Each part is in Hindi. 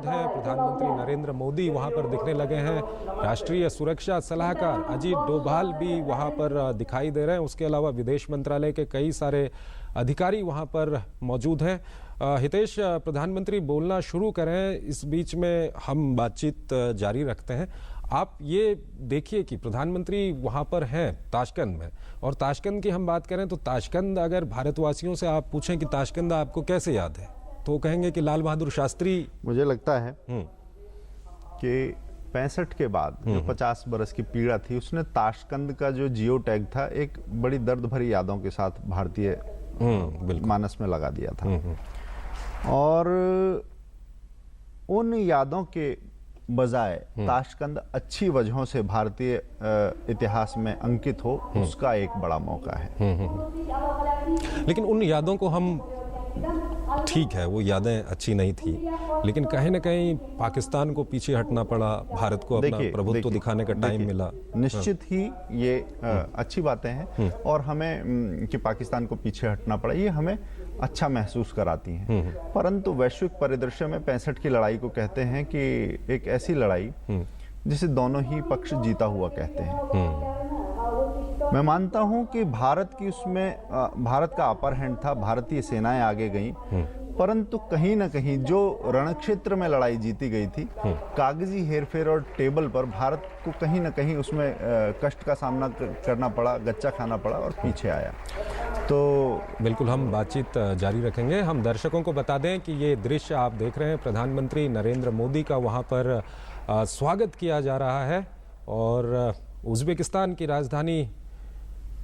मौजूद हैं। प्रधानमंत्री नरेंद्र मोदी वहां पर दिखने लगे हैं। राष्ट्रीय सुरक्षा सलाहकार अजीत डोभाल भी वहां पर दिखाई दे रहे हैं। उसके अलावा विदेश मंत्रालय के कई सारे अधिकारी वहां पर मौजूद हैं। हितेश, प्रधानमंत्री बोलना शुरू करें, इस बीच में हम बातचीत जारी रखते हैं। आप ये देखिए कि प्रधानमंत्री वहां पर हैं ताशकंद में, और ताशकंद की हम बात करें तो ताशकंद, अगर भारतवासियों से आप पूछें कि ताशकंद आपको कैसे याद है, तो कहेंगे कि लाल बहादुर शास्त्री। मुझे लगता है कि 65 के बाद जो 50 बरस की पीड़ा थी, उसने ताशकंद का जो जियो टैग था एक बड़ी दर्द भरी यादों के साथ भारतीय मानस में लगा दिया था। और उन यादों के बजाय ताशकंद अच्छी वजहों से भारतीय इतिहास में अंकित हो, उसका एक बड़ा मौका है। लेकिन उन यादों को हम, ठीक है वो यादें अच्छी नहीं थी, लेकिन कहीं ना कहीं पाकिस्तान को पीछे हटना पड़ा, भारत को अपना प्रभुत्व दिखाने का टाइम मिला। निश्चित ही ये अच्छी बातें हैं, और हमें कि पाकिस्तान को पीछे हटना पड़ा, ये हमें अच्छा महसूस कराती हैं। परंतु वैश्विक परिदृश्य में 65 की लड़ाई को कहते हैं कि एक ऐसी लड़ाई जिसे दोनों ही पक्ष जीता हुआ कहते हैं। मैं मानता हूं कि भारत की उसमें भारत का अपर हैंड था, भारतीय सेनाएं आगे गईं, परंतु कहीं ना कहीं जो रणक्षेत्र में लड़ाई जीती गई थी, कागजी हेरफेर और टेबल पर भारत को कहीं ना कहीं उसमें कष्ट का सामना करना पड़ा, गच्चा खाना पड़ा और पीछे आया। तो बिल्कुल हम बातचीत जारी रखेंगे। हम दर्शकों को बता दें कि ये दृश्य आप देख रहे हैं, प्रधानमंत्री नरेंद्र मोदी का वहाँ पर स्वागत किया जा रहा है, और उज़्बेकिस्तान की राजधानी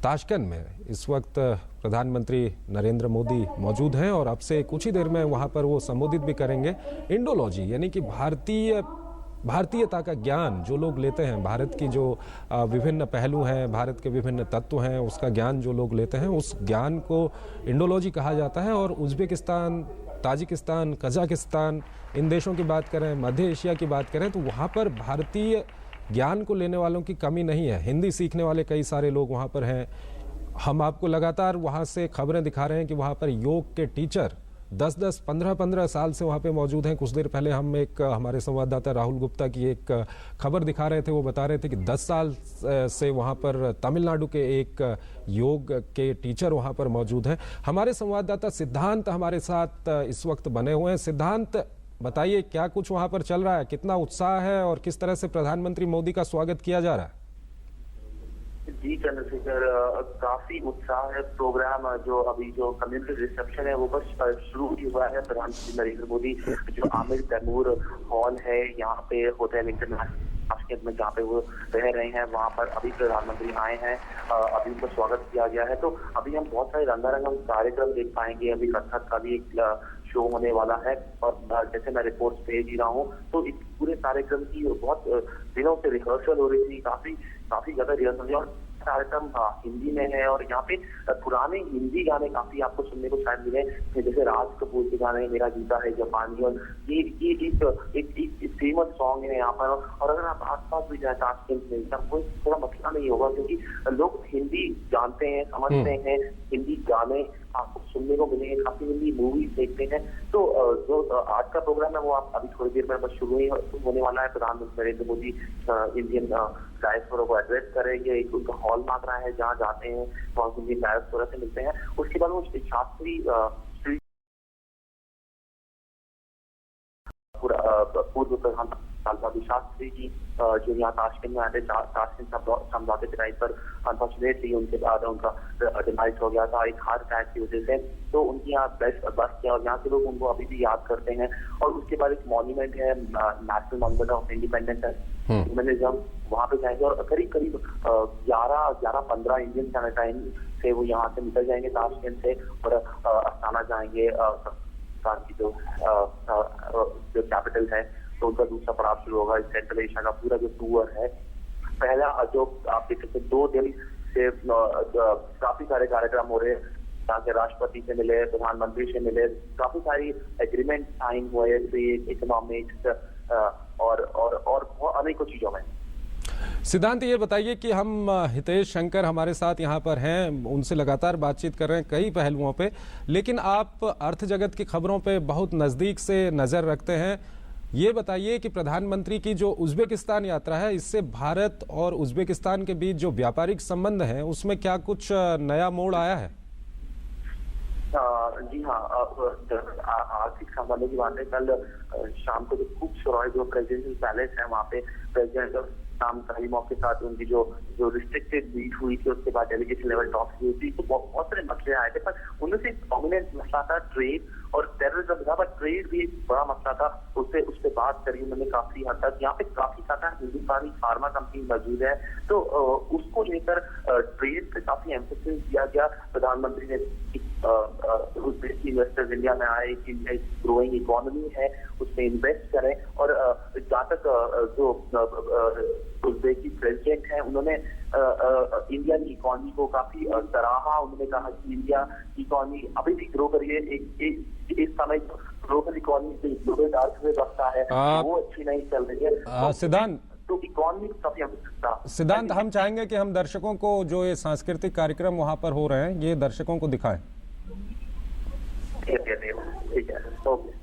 ताशकंद में इस वक्त प्रधानमंत्री नरेंद्र मोदी मौजूद हैं, और अब से कुछ ही देर में वहाँ पर वो संबोधित भी करेंगे। इंडोलॉजी यानी कि भारतीयता का ज्ञान जो लोग लेते हैं, भारत की जो विभिन्न पहलू हैं, भारत के विभिन्न तत्व हैं, उसका ज्ञान जो लोग लेते हैं, उस ज्ञान को इंडोलॉजी कहा जाता है। और उज़्बेकिस्तान, ताजिकिस्तान, कजाकिस्तान, इन देशों की बात करें, मध्य एशिया की बात करें, तो वहाँ पर भारतीय ज्ञान को लेने वालों की कमी नहीं है। हिंदी सीखने वाले कई सारे लोग वहाँ पर हैं। हम आपको लगातार वहाँ से खबरें दिखा रहे हैं कि वहाँ पर योग के टीचर 10-10, 15-15 साल से वहाँ पे मौजूद हैं। कुछ देर पहले हम हमारे संवाददाता राहुल गुप्ता की एक खबर दिखा रहे थे, वो बता रहे थे कि 10 साल से वहाँ पर तमिलनाडु के एक योग के टीचर वहाँ पर मौजूद हैं। हमारे संवाददाता सिद्धांत हमारे साथ इस वक्त बने हुए हैं। सिद्धांत, बताइए क्या कुछ वहाँ पर चल रहा है, कितना उत्साह है और किस तरह से प्रधानमंत्री मोदी का स्वागत किया जा रहा है? जी चंद्रशेखर, काफी उत्साह है। प्रोग्राम जो अभी जो कम्युनिटी रिसेप्शन है वो बस शुरू ही हुआ है। प्रधानमंत्री नरेंद्र मोदी जो आमिर तैमूर हॉल है, यहाँ पे होटल इंटरनेशनल में जहाँ पे वो रह रहे हैं, वहाँ पर अभी प्रधानमंत्री आए हैं, अभी उनका स्वागत किया गया है। तो अभी हम बहुत सारे रंगारंग कार्यक्रम देख पाएंगे। अभी कथक का भी एक शो होने वाला है, और जैसे मैं रिपोर्ट भेज ही रहा हूँ, तो इस पूरे कार्यक्रम की बहुत दिनों से रिहर्सल हो रही थी, काफी ज्यादा रिहर्सल, और कार्यक्रम हिंदी में है। और यहाँ पे पुराने हिंदी गाने काफी आपको सुनने को शायद मिले, जैसे राज कपूर के गाने मेरा गीता है जापानी, और ये एक फेमस सॉन्ग है यहाँ पर। और अगर आप आसपास भी जाए ताशकंद में, कोई थोड़ा मसला नहीं होगा, क्योंकि लोग हिंदी जानते हैं, समझते हैं, हिंदी गाने आपको सुनने को मिलेंगे, काफी हिंदी मूवीज देखते हैं। तो जो आज का प्रोग्राम है वो आप अभी थोड़ी देर में बस शुरू ही होने वाला है। प्रधानमंत्री नरेंद्र मोदी इंडियन डायस्पोरा को एड्रेस करेंगे, एक उनका हॉल मांग रहा है जहाँ जाते हैं, वहाँ इंडियन डायस्पोरा से मिलते हैं। उसके बाद वो शास्त्री पूर्व प्रधानमंत्री लाल बहादुर शास्त्री जी जो यहाँ ताशकंद में आए थे, ताशकंद समझौते के टाइम पर अनफॉर्चुनेटली उनके बाद उनका डिमाइस हो गया था एक हार्ट अटैक की वजह से। तो उनकी यहाँ बस किया, और यहाँ के लोग उनको अभी भी याद करते हैं। और उसके बाद एक मॉन्यूमेंट है, national monument of independence humanism, वहाँ पे जाएंगे, और करीब 11-15 इंडियन स्टैंडर्ड टाइम से वो यहाँ से निकल जाएंगे ताशकंद से, और अस्ताना जाएंगे, की जो कैपिटल है। तो उनका दूसरा पड़ाव शुरू होगा। सेंट्रल एशिया का पूरा जो टूर है, पहला जो आप देख सकते 2 दिन से काफी सारे कार्यक्रम हो रहे हैं, जहाँ के राष्ट्रपति से मिले, प्रधानमंत्री से मिले, काफी सारी एग्रीमेंट साइन हुए इकोनॉमिक्स और अनेकों चीजों में। सिद्धांत, ये बताइए कि हम हितेश शंकर हमारे साथ यहाँ पर हैं, उनसे लगातार बातचीत कर रहे हैं कई पहलुओं पे, लेकिन आप अर्थ जगत की खबरों पे बहुत नज़दीक से नज़र रखते हैं। ये बताइए कि प्रधानमंत्री की जो उज्बेकिस्तान यात्रा है, इससे भारत और उज्बेकिस्तान के बीच जो व्यापारिक संबंध हैं उसमें क्या कुछ नया मोड़ आया है? जी हाँ, आर्थिक संबंधों की बात है। कल शाम को जो खूबसूरत जो प्रेसिडेंशियल पैलेस है, वहाँ पे प्रेसिडेंट शाम करीमोव के साथ उनकी जो रिस्ट्रिक्टेड मीट हुई थी, उसके बाद डेलीगेशन लेवल टॉक्स हुई थी, तो बहुत सारे मसले आए थे, पर उनमें से डोमिनेंट मसला था ट्रेड और टेररिज्म था। पर ट्रेड भी एक बड़ा मसला था, उस पर बात करी उन्होंने काफी हद तक। यहाँ पे काफी ज्यादा हिंदुस्तानी फार्मा कंपनी मौजूद है, तो उसको लेकर ट्रेड पे काफी एम्फेसिस दिया गया। प्रधानमंत्री ने इन्वेस्टर्स इंडिया में आए कि इंडिया ग्रोइंग इकोनॉमी है, उसमें इन्वेस्ट करें। और जहाँ तक जो उज्बेकी प्रेसिडेंट हैं, उन्होंने इंडिया की इकोनॉमी को काफी सराहा। उन्होंने कहा कि इंडिया की इकोनॉमी अभी भी ग्रो करिए। इस समय ग्लोबल इकोनॉमी ग्लोबल अर्थव्यवस्था है वो अच्छी नहीं चल रही है। सिद्धांत, तो इकोनॉमी काफी सिद्धांत, हम चाहेंगे कि हम दर्शकों को जो ये सांस्कृतिक कार्यक्रम वहां पर हो रहे हैं, ये दर्शकों को दिखाएं। ठीक है, okay.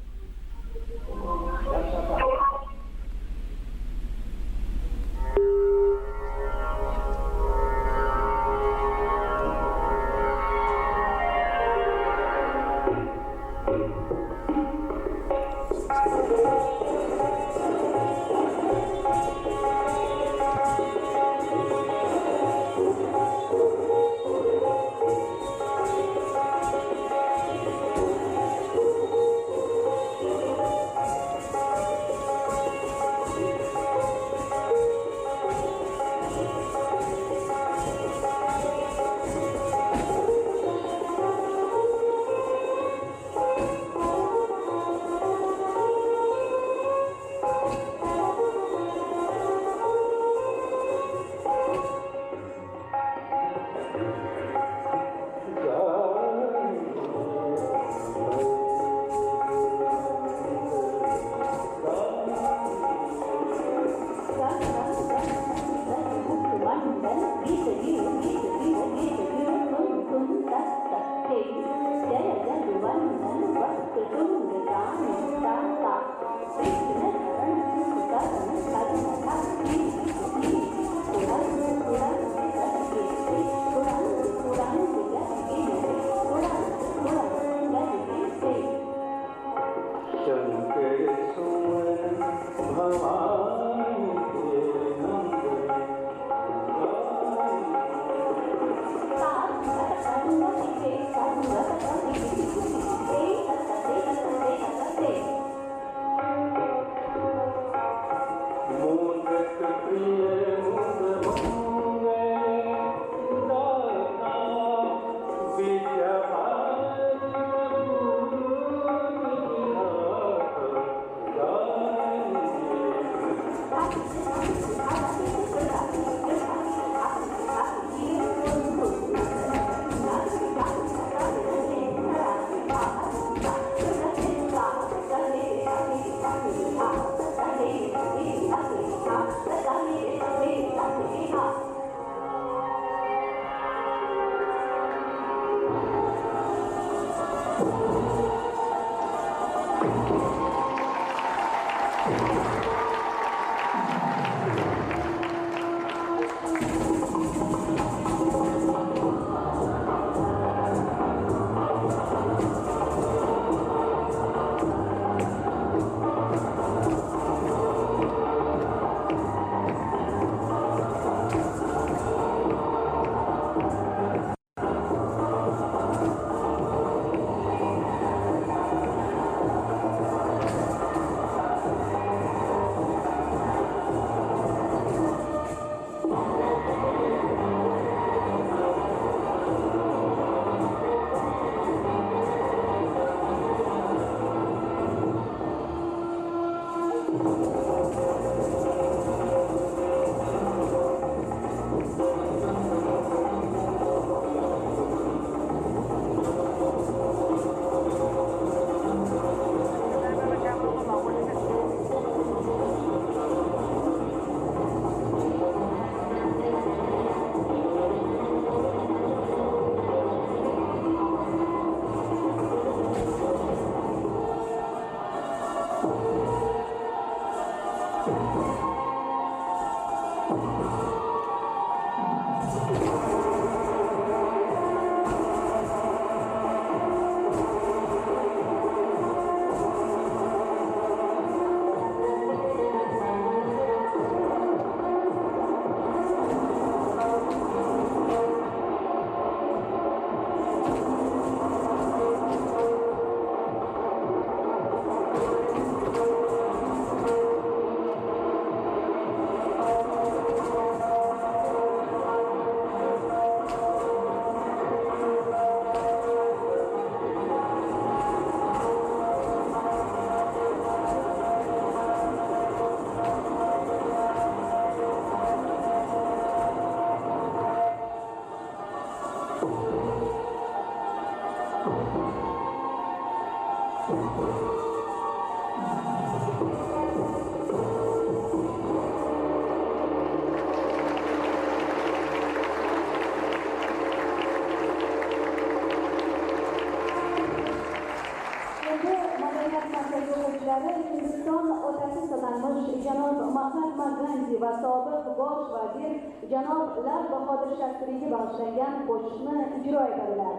Hindiston otasi sanalmış Janob Mahatma Gandhi va sobiq bosh vazir Janob Lal Bahodir Shastriga bag'ishlangan qo'shiqni ijro etadilar.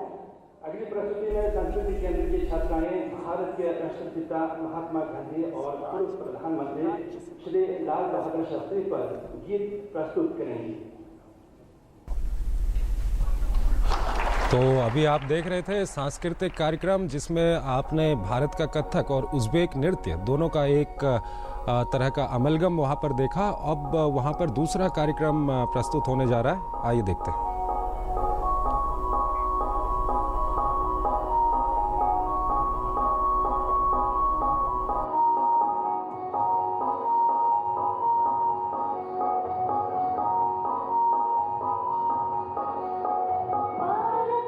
अगली प्रस्तुति में संस्कृति केंद्र की छात्राएं भारत के राष्ट्रपिता महात्मा गांधी और पूर्व प्रधानमंत्री श्री लाल बहादुर शास्त्री पर गीत प्रस्तुत करेंगी। तो अभी आप देख रहे थे सांस्कृतिक कार्यक्रम जिसमें आपने भारत का कथक और उज़्बेक नृत्य दोनों का एक तरह का अमलगम वहां पर देखा। अब वहां पर दूसरा कार्यक्रम प्रस्तुत होने जा रहा है, आइए देखते हैं। भारत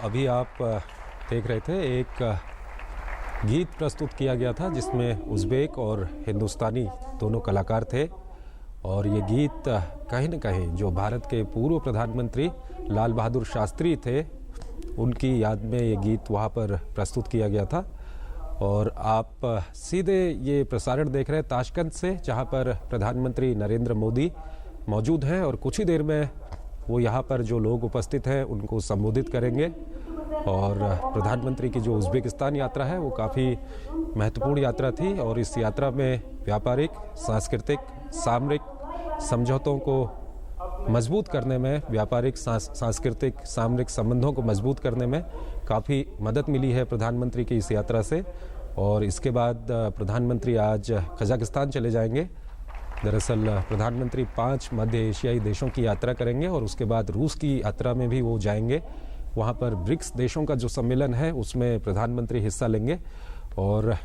अभी आप देख रहे थे एक गीत प्रस्तुत किया गया था जिसमें उज़्बेक और हिंदुस्तानी दोनों कलाकार थे और ये गीत कहीं न कहीं जो भारत के पूर्व प्रधानमंत्री लाल बहादुर शास्त्री थे उनकी याद में ये गीत वहाँ पर प्रस्तुत किया गया था। और आप सीधे ये प्रसारण देख रहे हैं ताशकंद से, जहाँ पर प्रधानमंत्री नरेंद्र मोदी मौजूद हैं और कुछ ही देर में वो यहाँ पर जो लोग उपस्थित हैं उनको संबोधित करेंगे। और प्रधानमंत्री की जो उज़्बेकिस्तान यात्रा है वो काफ़ी महत्वपूर्ण यात्रा थी और इस यात्रा में व्यापारिक, सांस्कृतिक, सामरिक समझौतों को मजबूत करने में, व्यापारिक, सांस्कृतिक, सामरिक संबंधों को मजबूत करने में काफ़ी मदद मिली है प्रधानमंत्री की इस यात्रा से। और इसके बाद प्रधानमंत्री आज कजाकिस्तान चले जाएंगे। दरअसल प्रधानमंत्री 5 मध्य एशियाई देशों की यात्रा करेंगे और उसके बाद रूस की यात्रा में भी वो जाएंगे। वहाँ पर ब्रिक्स देशों का जो सम्मेलन है उसमें प्रधानमंत्री हिस्सा लेंगे। और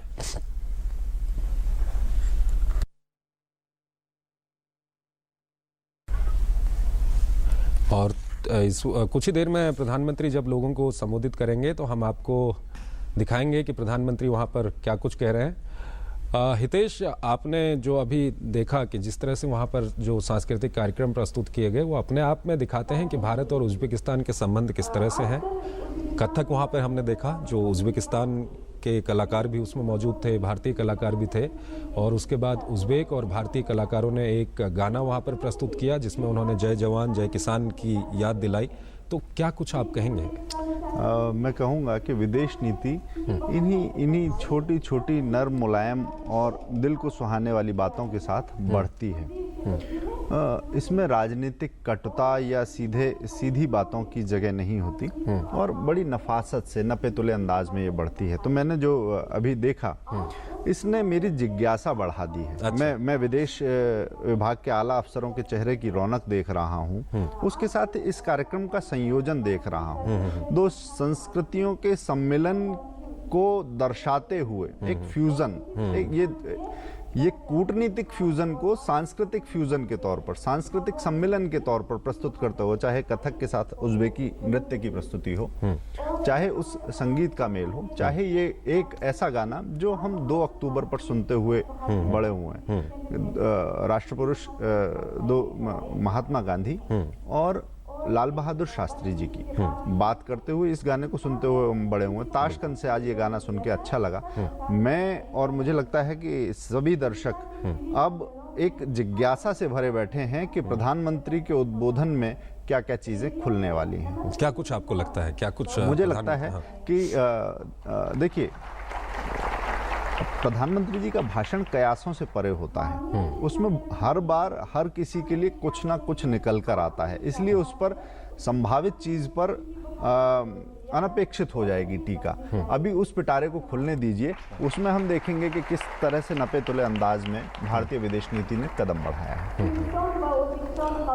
कुछ ही देर में प्रधानमंत्री जब लोगों को संबोधित करेंगे तो हम आपको दिखाएंगे कि प्रधानमंत्री वहाँ पर क्या कुछ कह रहे हैं। हितेश, आपने जो अभी देखा कि जिस तरह से वहाँ पर जो सांस्कृतिक कार्यक्रम प्रस्तुत किए गए वो अपने आप में दिखाते हैं कि भारत और उज़्बेकिस्तान के संबंध किस तरह से हैं। कथक वहाँ पर हमने देखा, जो उज़्बेकिस्तान के कलाकार भी उसमें मौजूद थे, भारतीय कलाकार भी थे। और उसके बाद उज़्बेक और भारतीय कलाकारों ने एक गाना वहाँ पर प्रस्तुत किया जिसमें उन्होंने जय जवान जय किसान की याद दिलाई। तो क्या कुछ आप कहेंगे? मैं कहूँगा कि विदेश नीति इन्हीं छोटी छोटी नर्म, मुलायम और दिल को सुहाने वाली बातों के साथ बढ़ती है। इसमें राजनीतिक कटुता या सीधी बातों की जगह नहीं होती और बड़ी नफासत से, नपे तुले अंदाज में ये बढ़ती है। तो मैंने जो अभी देखा इसने मेरी जिज्ञासा बढ़ा दी है। अच्छा। मैं विदेश विभाग के आला अफसरों के चेहरे की रौनक देख रहा हूँ, उसके साथ इस कार्यक्रम का संयोजन देख रहा हूँ। 2 संस्कृतियों के सम्मेलन को दर्शाते हुए एक फ्यूजन, ये कूटनीतिक फ्यूजन को सांस्कृतिक फ्यूजन के तौर पर, सांस्कृतिक सम्मेलन के तौर पर प्रस्तुत करते हो, चाहे कथक के साथ उज़्बेकी नृत्य की प्रस्तुति हो, चाहे उस संगीत का मेल हो, चाहे ये एक ऐसा गाना जो हम 2 अक्टूबर पर सुनते हुए बड़े हुए हैं, राष्ट्रपुरुष 2 महात्मा गांधी और लाल बहादुर शास्त्री जी की बात करते हुए इस गाने को सुनते हुए बड़े हुए। ताशकंद से आज ये गाना सुन के अच्छा लगा। मैं और मुझे लगता है कि सभी दर्शक अब एक जिज्ञासा से भरे बैठे हैं कि प्रधानमंत्री के उद्बोधन में क्या क्या चीजें खुलने वाली हैं। क्या कुछ आपको लगता है? क्या कुछ मुझे लगता है कि देखिए, प्रधानमंत्री जी का भाषण कयासों से परे होता है। उसमें हर बार हर किसी के लिए कुछ ना कुछ निकल कर आता है, इसलिए उस पर संभावित चीज पर अनपेक्षित हो जाएगी टीका। अभी उस पिटारे को खुलने दीजिए, उसमें हम देखेंगे कि किस तरह से नपे तुले अंदाज में भारतीय विदेश नीति ने कदम बढ़ाया है।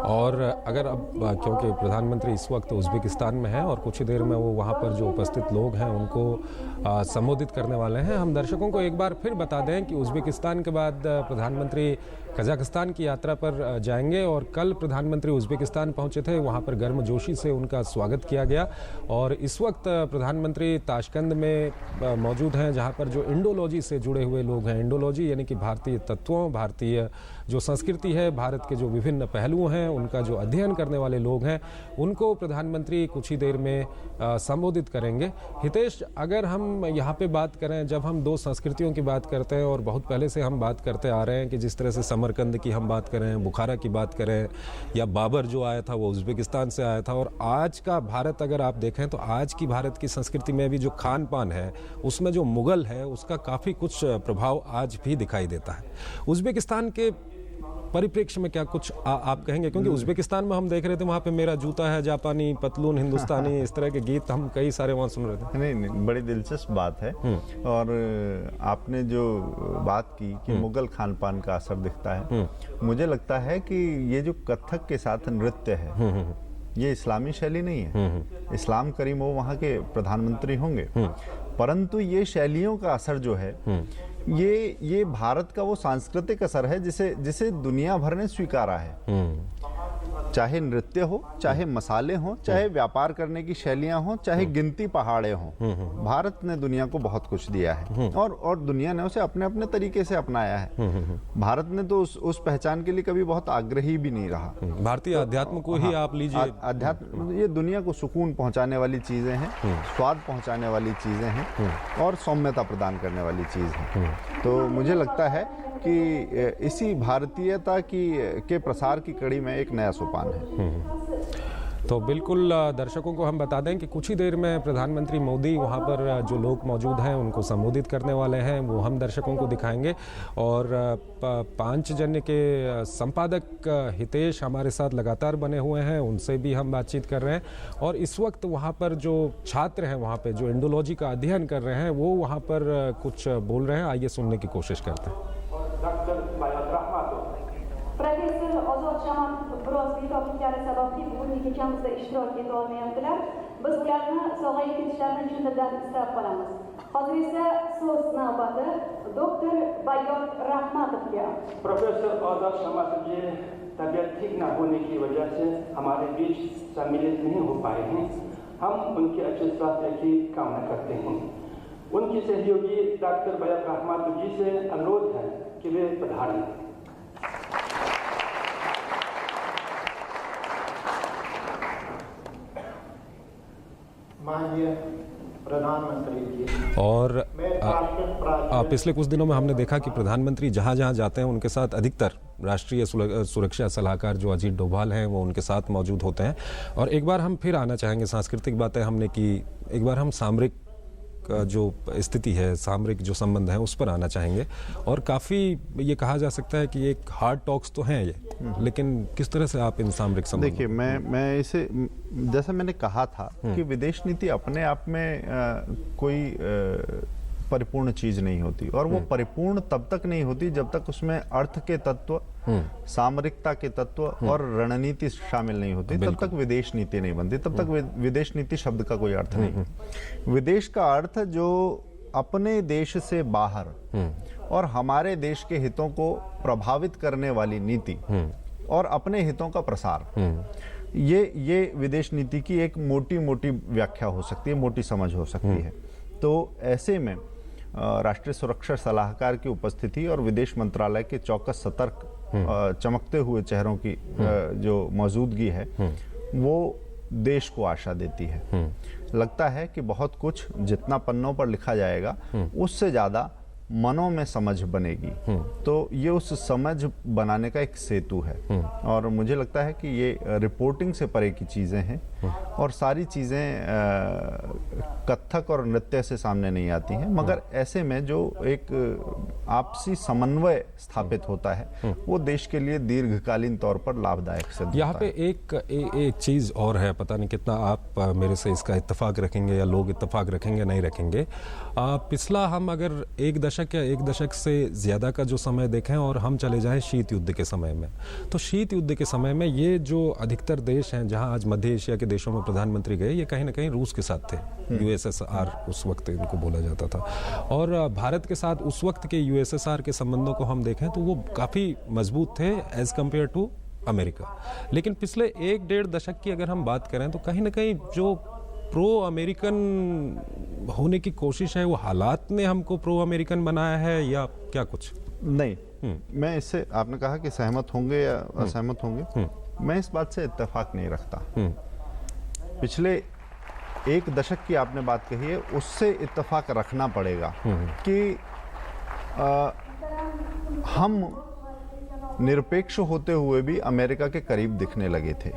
और अगर अब, क्योंकि प्रधानमंत्री इस वक्त उज़्बेकिस्तान में है और कुछ ही देर में वो वहाँ पर जो उपस्थित लोग हैं उनको संबोधित करने वाले हैं, हम दर्शकों को एक बार फिर बता दें कि उज़्बेकिस्तान के बाद प्रधानमंत्री कजाकिस्तान की यात्रा पर जाएंगे। और कल प्रधानमंत्री उज़्बेकिस्तान पहुंचे थे, वहां पर गर्मजोशी से उनका स्वागत किया गया। और इस वक्त प्रधानमंत्री ताशकंद में मौजूद हैं, जहां पर जो इंडोलॉजी से जुड़े हुए लोग हैं, इंडोलॉजी यानी कि भारतीय तत्वों, भारतीय जो संस्कृति है, भारत के जो विभिन्न पहलू हैं उनका जो अध्ययन करने वाले लोग हैं, उनको प्रधानमंत्री कुछ ही देर में संबोधित करेंगे। हितेश, अगर हम यहाँ पे बात करें, जब हम 2 संस्कृतियों की बात करते हैं और बहुत पहले से हम बात करते आ रहे हैं कि जिस तरह से समरकंद की हम बात करें, बुखारा की बात करें, या बाबर जो आया था वो उज़्बेकिस्तान से आया था, और आज का भारत अगर आप देखें तो आज की भारत की संस्कृति में भी जो खान पान है उसमें जो मुगल है उसका काफ़ी कुछ प्रभाव आज भी दिखाई देता है। उज़्बेकिस्तान के परिप्रेक्ष्य में क्या कुछ आप कहेंगे? क्योंकि उज़्बेकिस्तान में हम देख रहे थे वहाँ पे मेरा जूता है जापानी, पतलून हिंदुस्तानी, इस तरह के गीत हम कई सारे वहाँ सुन रहे थे। नहीं, बड़ी दिलचस्प बात है। और आपने जो बात की कि मुगल खान पान का असर दिखता है, मुझे लगता है कि ये जो कथक के साथ नृत्य है ये इस्लामी शैली नहीं है। इस्लाम करीम वो वहाँ के प्रधानमंत्री होंगे, परंतु ये शैलियों का असर जो है ये भारत का वो सांस्कृतिक असर है जिसे दुनिया भर ने स्वीकारा है। चाहे नृत्य हो, चाहे मसाले हों, चाहे व्यापार करने की शैलियां हों, चाहे गिनती पहाड़े हों, भारत ने दुनिया को बहुत कुछ दिया है और दुनिया ने उसे अपने अपने तरीके से अपनाया है। भारत ने तो उस पहचान के लिए कभी बहुत आग्रही भी नहीं रहा। भारतीय अध्यात्म को ही आप लीजिए, अध्यात्म ये दुनिया को सुकून पहुंचाने वाली चीजें हैं, स्वाद पहुंचाने वाली चीजें हैं और सौम्यता प्रदान करने वाली चीज है। तो मुझे लगता है कि इसी भारतीयता के प्रसार की कड़ी में एक नया सोपान है। तो बिल्कुल दर्शकों को हम बता दें कि कुछ ही देर में प्रधानमंत्री मोदी वहां पर जो लोग मौजूद हैं उनको संबोधित करने वाले हैं, वो हम दर्शकों को दिखाएंगे। और पांचजन्य के संपादक हितेश हमारे साथ लगातार बने हुए हैं, उनसे भी हम बातचीत कर रहे हैं। और इस वक्त वहां पर जो छात्र हैं, वहां पे जो इंडोलॉजी का अध्ययन कर रहे हैं, वो वहां पर कुछ बोल रहे हैं। आइए सुनने की कोशिश करते हैं। Professor Ozod Shaman biroz betobliklari sababli bugungi kechamizda ishtirok eta olmayaptilar. Biz ularni sog'ayib ketishlarini chindan istab qolamiz. Hozir esa so'z navbati doktor Bayot Rahmatovga. Professor Azad Sharma ji तबीयत ठीक न होने की वजह से हमारे बीच सम्मिलित नहीं हो पाए हैं। हम उनके अच्छे स्वास्थ्य की कामना करते हैं। उनकी सहयोगी डॉक्टर बैत रहमातोव जी से अनुरोध है कि वे पधारें। माननीय प्रधानमंत्री जी, और पिछले कुछ दिनों में हमने देखा कि प्रधानमंत्री जहां जहां जाते हैं उनके साथ अधिकतर राष्ट्रीय सुरक्षा सलाहकार जो अजीत डोभाल हैं वो उनके साथ मौजूद होते हैं। और एक बार हम फिर आना चाहेंगे, सांस्कृतिक बातें हमने की, एक बार हम सामरिक जो स्थिति है, सामरिक जो संबंध है उस पर आना चाहेंगे। और काफ़ी ये कहा जा सकता है कि एक हार्ड टॉक्स तो हैं ये, लेकिन किस तरह से आप इन सामरिक संबंध? देखिए, मैं इसे जैसा मैंने कहा था कि विदेश नीति अपने आप में कोई परिपूर्ण चीज नहीं होती, और वो परिपूर्ण तब तक नहीं होती जब तक उसमें अर्थ के तत्व, सामरिकता के तत्व और रणनीति शामिल नहीं होती। तब तक विदेश नीति नहीं बनती, तब तक विदेश नीति शब्द का कोई अर्थ नहीं। विदेश का अर्थ जो अपने देश से बाहर और हमारे देश के हितों को प्रभावित करने वाली नीति और अपने हितों का प्रसार, ये विदेश नीति की एक मोटी मोटी व्याख्या हो सकती है, मोटी समझ हो सकती है। तो ऐसे में राष्ट्रीय सुरक्षा सलाहकार की उपस्थिति और विदेश मंत्रालय के चौकस, सतर्क, चमकते हुए चेहरों की जो मौजूदगी है वो देश को आशा देती है। लगता है कि बहुत कुछ जितना पन्नों पर लिखा जाएगा उससे ज्यादा मनों में समझ बनेगी। तो ये उस समझ बनाने का एक सेतु है, और मुझे लगता है कि ये रिपोर्टिंग से परे की चीजें हैं और सारी चीजें कथक और नृत्य से सामने नहीं आती हैं। मगर ऐसे में जो एक आपसी समन्वय स्थापित होता है वो देश के लिए दीर्घकालीन तौर पर लाभदायक सिद्ध होता है। यहाँ पे एक चीज और है, पता नहीं कितना आप मेरे से इसका इत्तेफाक रखेंगे या लोग इत्तेफाक रखेंगे नहीं रखेंगे। पिछला हम अगर एक दशक से ज्यादा का जो समय देखें और हम चले जाएं शीत युद्ध के समय में, तो शीत युद्ध के समय में ये जो अधिकतर देश हैं जहां आज मध्य एशिया के देशों में प्रधानमंत्री गए, ये कहीं ना कहीं रूस के साथ थे। यूएसएसआर उस वक्त इनको बोला जाता था। और भारत के साथ उस वक्त के यूएसएसआर के संबंधों को हम देखें तो वो काफी मजबूत थे एज कम्पेयर टू अमेरिका। लेकिन पिछले 1-1.5 दशक की अगर हम बात करें तो कहीं ना कहीं जो प्रो अमेरिकन होने की कोशिश है, वो हालात ने हमको प्रो अमेरिकन बनाया है या क्या कुछ? नहीं, मैं इससे, आपने कहा कि सहमत होंगे या असहमत होंगे, मैं इस बात से इत्तेफाक नहीं रखता। पिछले 1 दशक की आपने बात कही है, उससे इत्तेफाक रखना पड़ेगा कि हम निरपेक्ष होते हुए भी अमेरिका के करीब दिखने लगे थे।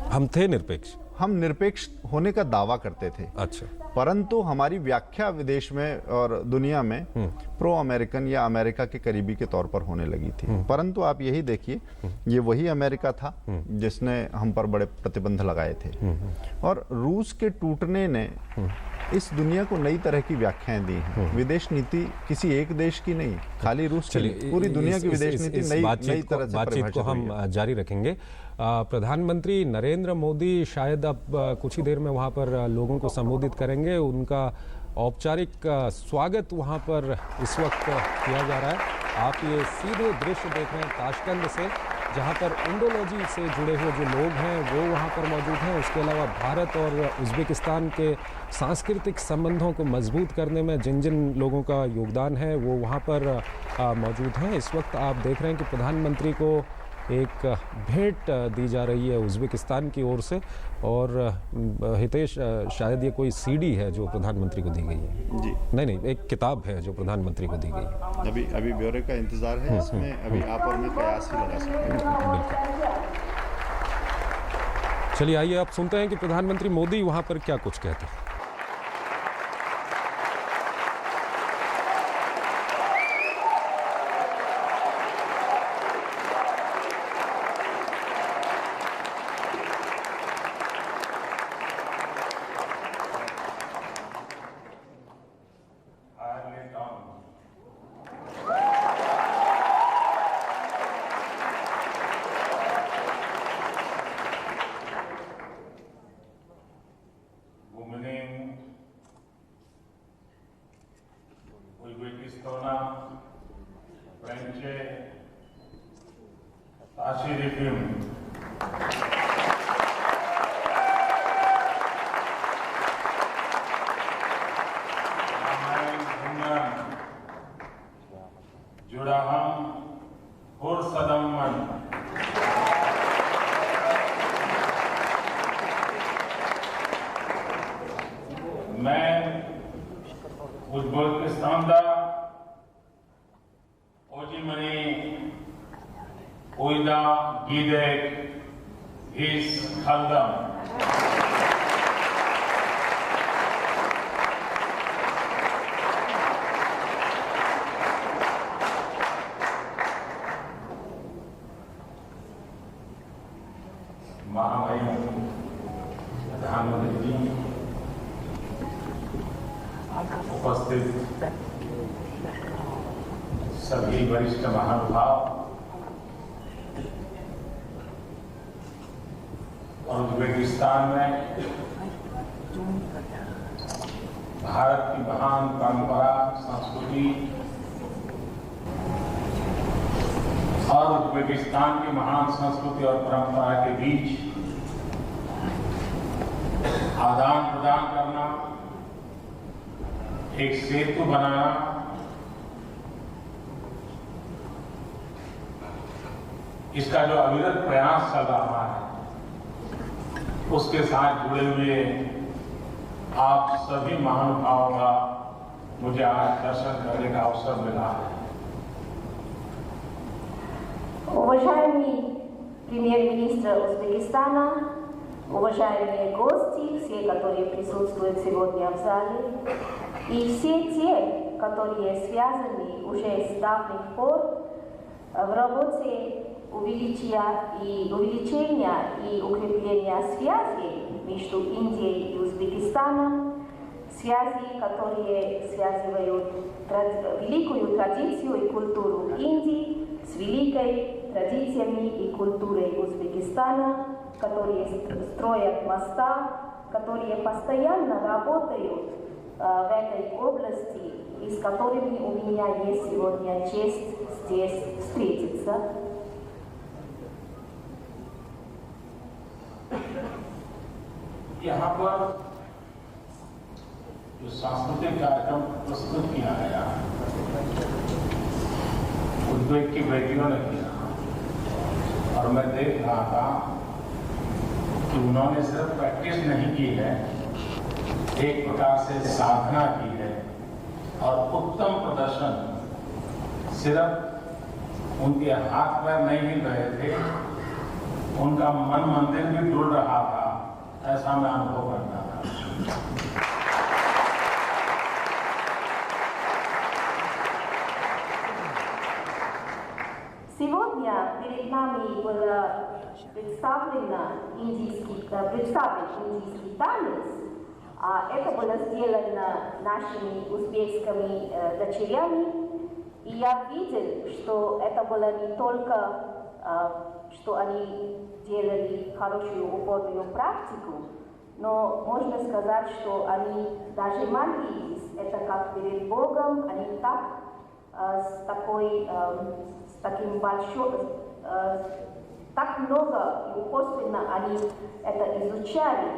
हम थे निरपेक्ष, हम निरपेक्ष होने का दावा करते थे। अच्छा, परंतु हमारी व्याख्या विदेश में और दुनिया में प्रो अमेरिकन या अमेरिका के करीबी के तौर पर होने लगी थी। परंतु आप यही देखिए, ये वही अमेरिका था जिसने हम पर बड़े प्रतिबंध लगाए थे, और रूस के टूटने ने इस दुनिया को नई तरह की व्याख्याएं दी हैं। विदेश नीति किसी एक देश की नहीं, खाली रूस की, पूरी दुनिया की विदेश नीति नई तरह से बातचीत को हम जारी रखेंगे। प्रधानमंत्री नरेंद्र मोदी शायद अब कुछ ही देर में वहां पर लोगों को संबोधित करेंगे। उनका औपचारिक स्वागत वहां पर इस वक्त किया जा रहा है। आप ये सीधे दृश्य देख रहे हैं ताशकंद से, जहां पर इंडोलॉजी से जुड़े हुए जो लोग हैं वो वहां पर मौजूद हैं। उसके अलावा भारत और उज़्बेकिस्तान के सांस्कृतिक संबंधों को मजबूत करने में जिन जिन लोगों का योगदान है वो वहां पर मौजूद हैं। इस वक्त आप देख रहे हैं कि प्रधानमंत्री को एक भेंट दी जा रही है उज़्बेकिस्तान की ओर से, और हितेश शायद ये कोई सीडी है जो प्रधानमंत्री को दी गई है। जी नहीं, एक किताब है जो प्रधानमंत्री को दी गई है। अभी ब्यौरे का इंतजार है, इसमें अभी आप और मैं कयास ही लगा सकते हैं। बिल्कुल। चलिए आइए आप सुनते हैं कि प्रधानमंत्री मोदी वहां पर क्या कुछ कहते हैं। प्रधानमंत्री जी, उपस्थित सभी वरिष्ठ महानुभाव और उज़्बेकिस्तान में भारत की महान परंपरा, संस्कृति और उज़्बेकिस्तान की महान संस्कृति और परंपरा के बीच आदान प्रदान करना, एक सेतु बनाना, इसका जो अविरत प्रयास चल रहा है, उसके साथ जुड़े हुए आप सभी महानुभावों का मुझे आज दर्शन करने का अवसर मिला है। Уважаемый премьер-министр Узбекистана, уважаемые гости, все, которые присутствуют сегодня в зале, и все те, которые связаны уже с давних пор в работе увеличения и укрепления связей между Индией и Узбекистаном, связи, которые связывают великую традицию и культуру Индии с великой традициями и культурой Узбекистана, которые строят моста, которые постоянно работают в этой области и с которыми у меня есть сегодня честь здесь встретиться. यहाँ पर जो सांस्कृतिक कार्यक्रम प्रस्तुत किया गया, उज़्बेक की बेटियों ने किया, और मैं देख रहा था कि उन्होंने सिर्फ प्रैक्टिस नहीं की है, एक प्रकार से साधना की है, और उत्तम प्रदर्शन। सिर्फ उनके हाथ पैर नहीं हिल रहे थे, उनका मन मंदिर भी डुल रहा था, ऐसा मैं अनुभव करता था। Сегодня перед нами был представлен индийский танец. Это было сделано нашими узбекскими дочерями. И я видел, что это было не только, что они делали хорошую упорную практику, но можно сказать, что они даже молились. Это как перед Богом, они так с таким большим, так много и косвенно они это изучали.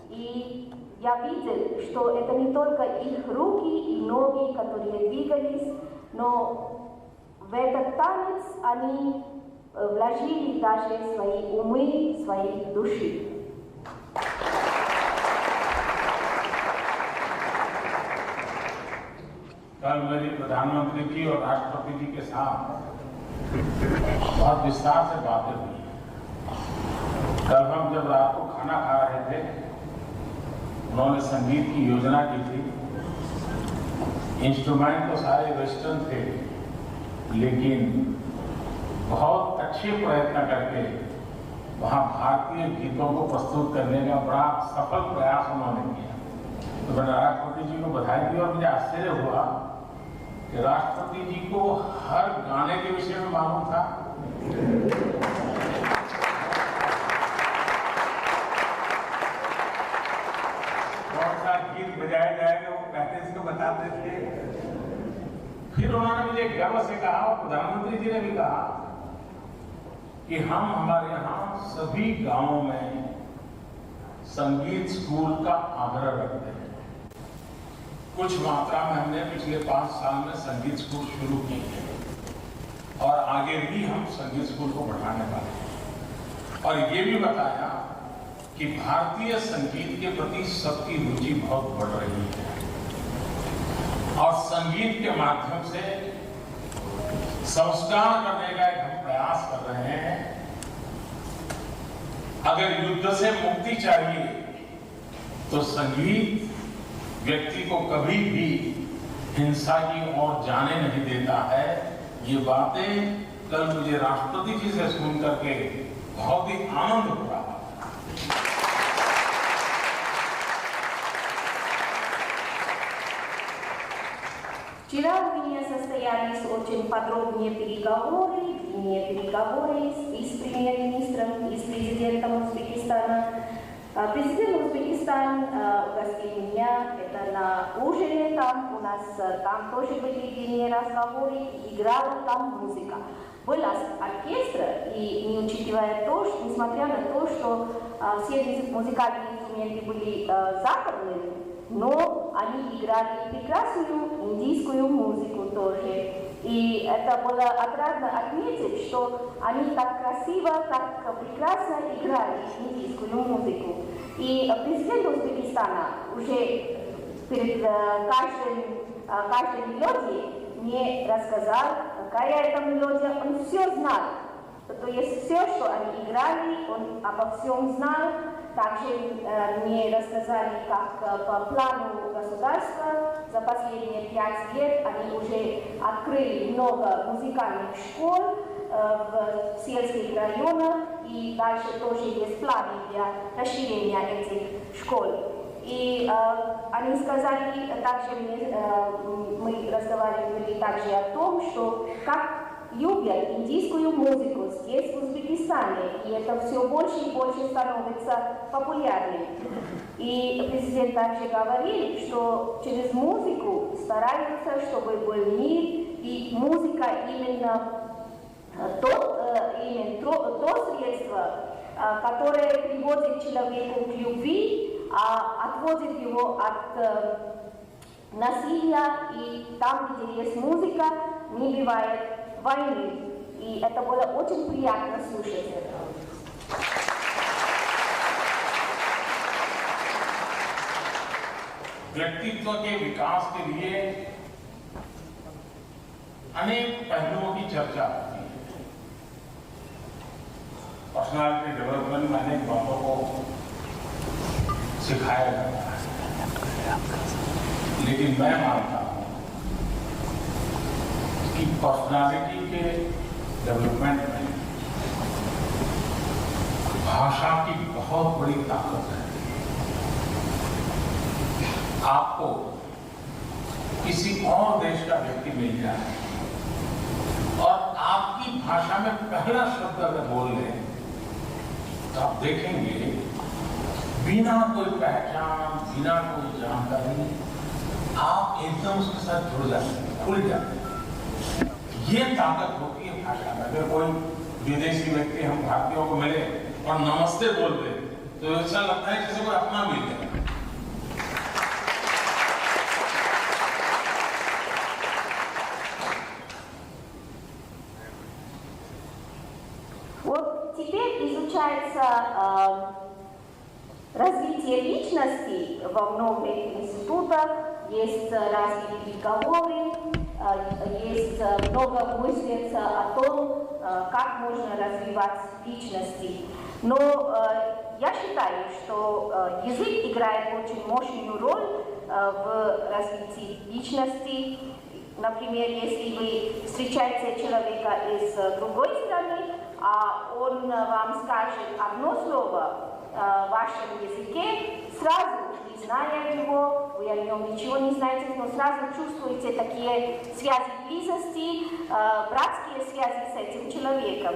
И я видел, что это не только их руки и ноги, которые двигались, но в этот танец они вложили даже свои умы, свои души. कल मेरी प्रधानमंत्री जी और राष्ट्रपति जी के साथ बहुत विस्तार से बातें हुई। कल हम जब रात को खाना खा रहे थे, उन्होंने संगीत की योजना की थी। इंस्ट्रूमेंट तो सारे वेस्टर्न थे, लेकिन बहुत अच्छे प्रयत्न करके वहाँ भारतीय गीतों को प्रस्तुत करने का बड़ा सफल प्रयास उन्होंने किया। तो मैंने राष्ट्रपति जी को बधाई दी और मुझे आश्चर्य हुआ कि राष्ट्रपति जी को हर गाने के विषय में मालूम था। कौन सा गीत बजाया जाएगा वो पहले से बताते थे। फिर उन्होंने मुझे गर्व से कहा और प्रधानमंत्री जी ने भी कहा कि हम हमारे यहाँ सभी गांवों में संगीत स्कूल का आग्रह रखते हैं। कुछ मात्रा में हमने पिछले 5 साल में संगीत स्कूल शुरू किए हैं और आगे भी हम संगीत स्कूल को बढ़ाने वाले हैं। और ये भी बताया कि भारतीय संगीत के प्रति सबकी रुचि बहुत बढ़ रही है और संगीत के माध्यम से संस्कार करने का एक हम प्रयास कर रहे हैं। अगर युद्ध से मुक्ति चाहिए तो संगीत व्यक्ति को कभी भी हिंसा की ओर जाने नहीं देता है। ये बातें कल मुझे राष्ट्रपति जी से सुन करके बहुत ही आनंद हो रहा है। Вчера у меня состоялись очень подробные переговоры, длинные переговоры и с премьер-министром, и с президентом Узбекистана. Президент Узбекистана угостил меня это на ужине, там у нас там тоже были длинные разговоры, играла там музыка. Был оркестр, и не учитывая то, что, несмотря на то, что все музыкальные инструменты были западными, но они играли прекрасную индийскую музыку тоже. И это было отрадно отметить, что они так красиво, так прекрасно играли индийскую музыку. И президент Узбекистана уже перед каждой мелодией мне рассказал, какая это мелодия, он все знал. То есть все, что они играли, он обо всем знал. Также мне рассказали, как по плану государства за последние 5 лет они уже открыли много музыкальных школ в сельских районах, и дальше тоже есть планы для расширения этих школ. И они сказали, также мы разговаривали также о том, что как любят индийскую музыку здесь, в Узбекистане, и это все больше и больше становится популярным. И президент также говорил, что через музыку стараются, чтобы был мир, и музыка именно то средство, которое приводит человека к любви, отводит его от насилия, и там, где есть музыка, не бывает войны. И это было очень приятно слушать это. व्यक्तित्व के विकास के लिए अनेक पहलुओं की चर्चा होती है। पर्सनालिटी डेवलपमेंट में अनेक बातों को सिखाया जाता है, लेकिन मैं मानता हूं कि पर्सनालिटी के डेवलपमेंट में भाषा की बहुत बड़ी ताकत है। आपको किसी और देश का व्यक्ति मिल जाए और आपकी भाषा में पहला शब्द अगर बोल लें तो आप देखेंगे बिना कोई पहचान, बिना कोई जानकारी आप एकदम उसके साथ जुड़ जाते हैं, खुल जाते हैं। ये ताकत होती है भाषा में। अगर कोई विदेशी व्यक्ति हम भारतीयों को मिले और नमस्ते बोलते तो ऐसा लगता है जैसे कोई अपना मिल गया। Вот теперь изучается развитие личности во многих институтах, есть разные переговоры, есть много мыслится о том, как можно развивать личности. Но я считаю, что язык играет очень мощную роль в развитии личности. Например, если вы встречаете человека из другой страны, а он вам скажет одно слово в вашем языке, сразу, не зная его, вы о нем ничего не знаете, но сразу чувствуете такие связи близости, братские связи с этим человеком.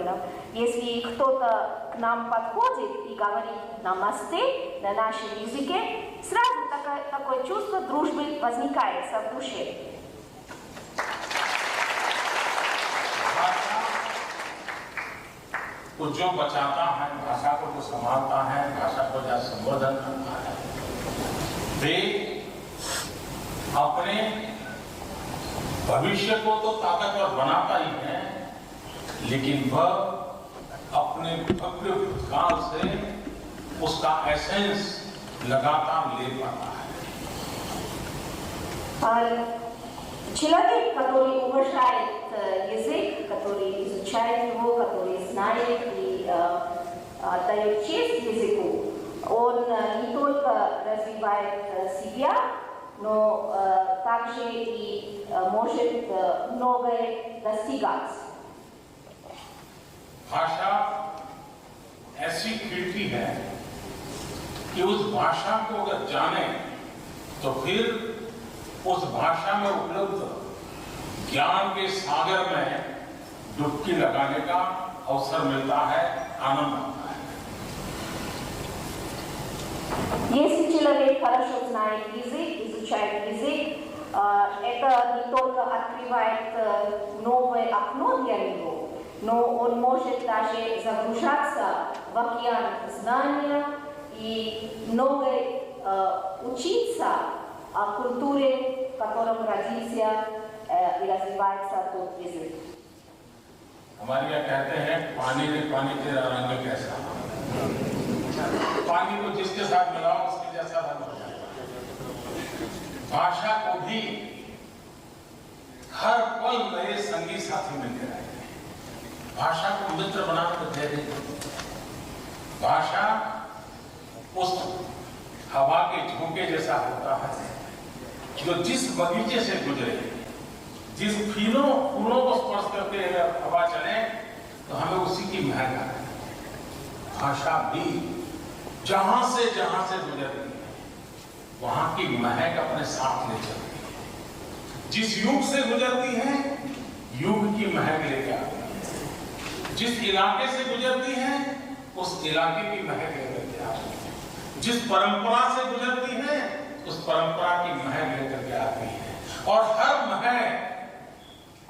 Если кто-то к нам подходит и говорит «намасте» на нашем языке, сразу такое чувство дружбы возникает в душе. तो जो बचाता है भाषा को, जो संभालता है भाषा को, जो संबोधन करता है, वे अपने भविष्य को तो ताकतवर बनाता ही है, लेकिन वह अपने भव्य काल से उसका एसेंस लगातार ले पाता है। Человек, который уважает язык, который изучает его, который знает и отдает честь языку, он не только развивает себя, но также и может многое достигать. भाषा ऐसी खिड़की है कि उस भाषा को अगर जाने तो फिर उस भाषा में उपलब्ध ज्ञान के सागर में डुबकी लगाने का अवसर मिलता है, आनंद आता है। Если человек хорошо знает язык, изучает язык, это не только открывает новое окно для него, но он может даже загружаться в океан знания и многое учиться о культуре, в котором родился и развивается тот язык. हमारे यहाँ कहते हैं पानी ने पानी तेरा रंग कैसा, पानी को जिसके साथ मिलाओ उसके जैसा रंग हो जाएगा। भाषा को भी हर पल नए संगी साथी मिलते रहेंगे। भाषा को मित्र बनाना तो दे देंगे। भाषा उस हवा के झोंके जैसा होता है जो जिस बगीचे से गुजरे, जिस फूलों को स्पर्श करके हवा चले तो हमें उसी की महक आए। भाषा भी जहां से गुजरती है वहां की महक अपने साथ ले चलती है। जिस युग से गुजरती है युग की महक लेके आती है। जिस इलाके से गुजरती है उस इलाके की महक लेकर आती है। जिस परंपरा से गुजरती है उस परंपरा की महक लेकर के आती है। और हर महक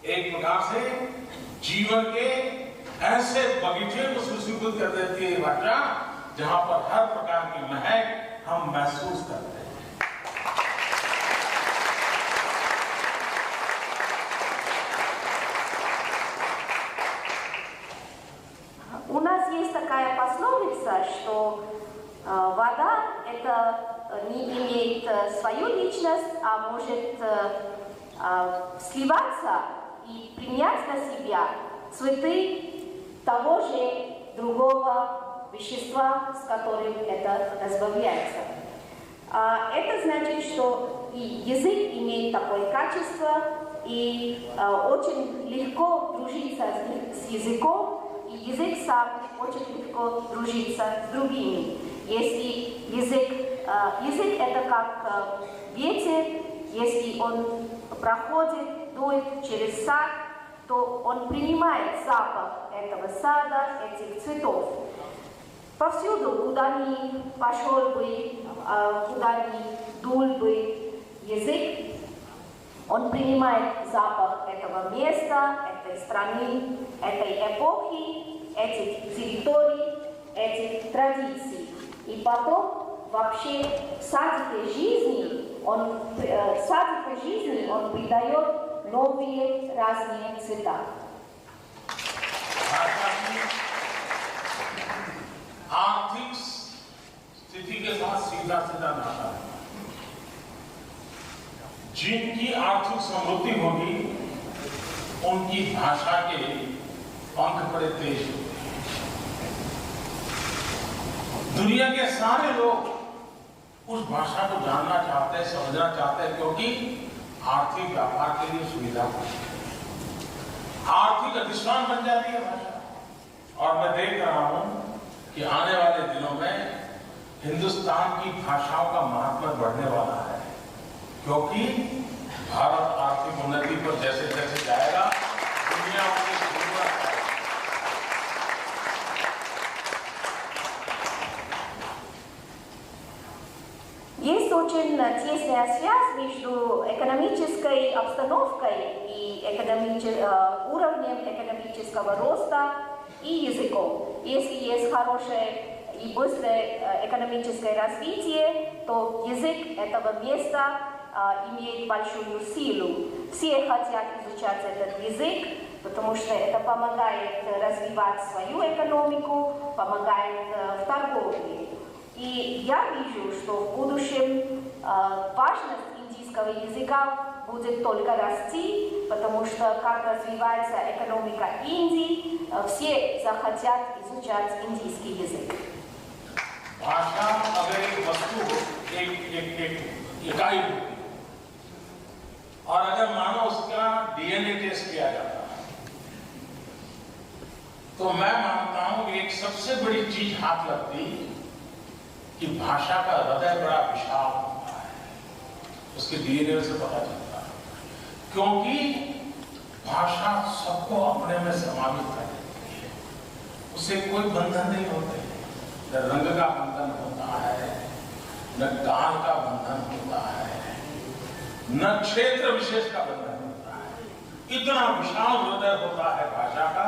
एक प्रकार से जीवन के ऐसे बगीचे को सुशोभित कर देती है भाषा, जहां पर हर प्रकार की महक हम महसूस करते हैं। У нас есть такая пословица, что вода это не имеет свою личность, а может сливаться и принять на себя цветы того же другого вещества, с которым это разбавляется. Это значит, что и язык имеет такое качество, и очень легко дружиться с языком, и язык сам очень легко дружится с другими. Если язык это как ветер, если он проходит, дует через сад, то он принимает запах этого сада, этих цветов. Повсюду, куда ни пошел бы, куда ни дул бы язык, он принимает запах этого места, этой страны, этой эпохи, этих территорий, этих традиций. И потом вообще садике жизни он придает новые разные цвета. आर्थिक स्थिति के साथ सीधा सीधा नाता है। जिनकी आर्थिक समृद्धि होगी उनकी भाषा के पंख बड़े तेज होते हैं। दुनिया के सारे लोग उस भाषा को जानना चाहते हैं, समझना चाहते हैं, क्योंकि आर्थिक व्यापार के लिए सुविधा होती है, आर्थिक अधिष्ठान बन जाती है भाषा। और मैं देख रहा हूं कि आने वाले दिनों में हिंदुस्तान की भाषाओं का महत्व बढ़ने वाला है, क्योंकि भारत आर्थिक उन्नति पर जैसे जैसे जाएगा दुनिया उसकी जरूरत है। Есть очень тесная связь между экономической обстановкой и уровнем экономического роста и языком. Если есть хорошее и быстрое экономическое развитие, то язык этого места имеет большую силу. Все хотят изучать этот язык, потому что это помогает развивать свою экономику, помогает в торговле. И я вижу, что в будущем важность индийского языка будет только расти, потому что как развивается экономика Индии, все захотят изучать индийский язык. भाषा अगर एक वस्तु हो, एक इकाई होती है, और अगर मानो उसका डीएनए टेस्ट किया जाता है, तो मैं मानता हूं कि एक सबसे बड़ी चीज हाथ लगती कि भाषा का हृदय बड़ा विशाल होता है, उसके डीएनए से पता चलता है, क्योंकि भाषा सबको अपने में समावित कर देती है, उससे कोई बंधन नहीं होते, न रंग का बंधन होता है, न काल का बंधन होता है, न क्षेत्र विशेष का बंधन होता है। इतना विशाल हृदय होता है भाषा का,